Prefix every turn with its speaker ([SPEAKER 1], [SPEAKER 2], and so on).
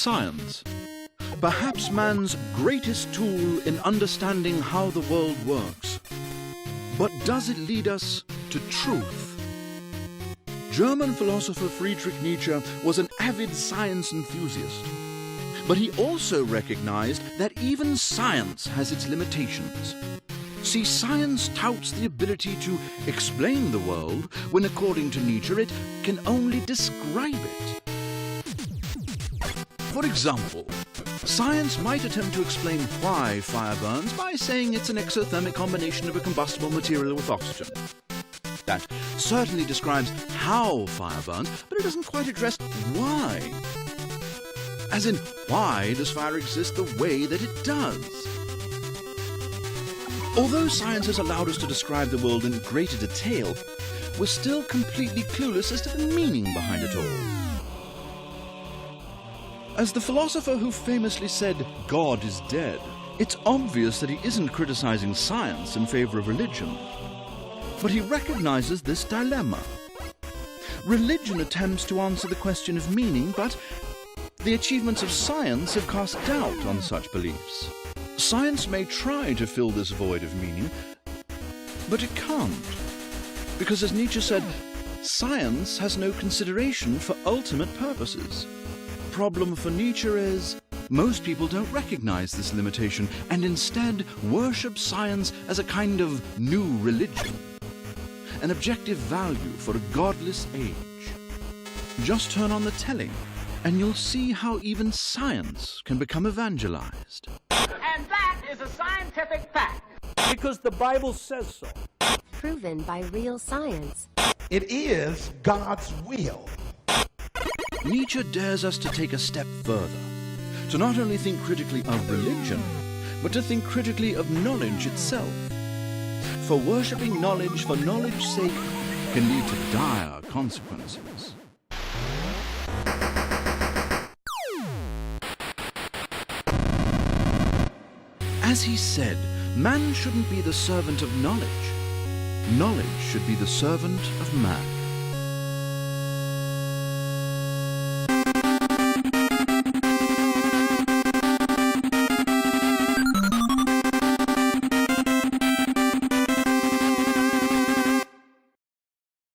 [SPEAKER 1] Science, perhaps man's greatest tool in understanding how the world works. But does it lead us to truth? German philosopher Friedrich Nietzsche was an avid science enthusiast. But he also recognized that even science has its limitations. See, science touts the ability to explain the world when, according to Nietzsche, it can only describe it. For example, science might attempt to explain why fire burns by saying it's an exothermic combination of a combustible material with oxygen. That certainly describes how fire burns, but it doesn't quite address why. As in, why does fire exist the way that it does? Although science has allowed us to describe the world in greater detail, we're still completely clueless as to the meaning behind it all. As the philosopher who famously said, "God is dead," it's obvious that he isn't criticizing science in favor of religion. But he recognizes this dilemma. Religion attempts to answer the question of meaning, but the achievements of science have cast doubt on such beliefs. Science may try to fill this void of meaning, but it can't. Because as Nietzsche said, science has no consideration for ultimate purposes. Problem for Nietzsche is, most people don't recognize this limitation and instead worship science as a kind of new religion, an objective value for a godless age. Just turn on the telly, and you'll see how even science can become evangelized.
[SPEAKER 2] And that is a scientific fact.
[SPEAKER 3] Because the Bible says so.
[SPEAKER 4] Proven by real science.
[SPEAKER 5] It is God's will.
[SPEAKER 1] Nietzsche dares us to take a step further, to not only think critically of religion, but to think critically of knowledge itself. For worshipping knowledge for knowledge's sake can lead to dire consequences. As he said, man shouldn't be the servant of knowledge. Knowledge should be the servant of man.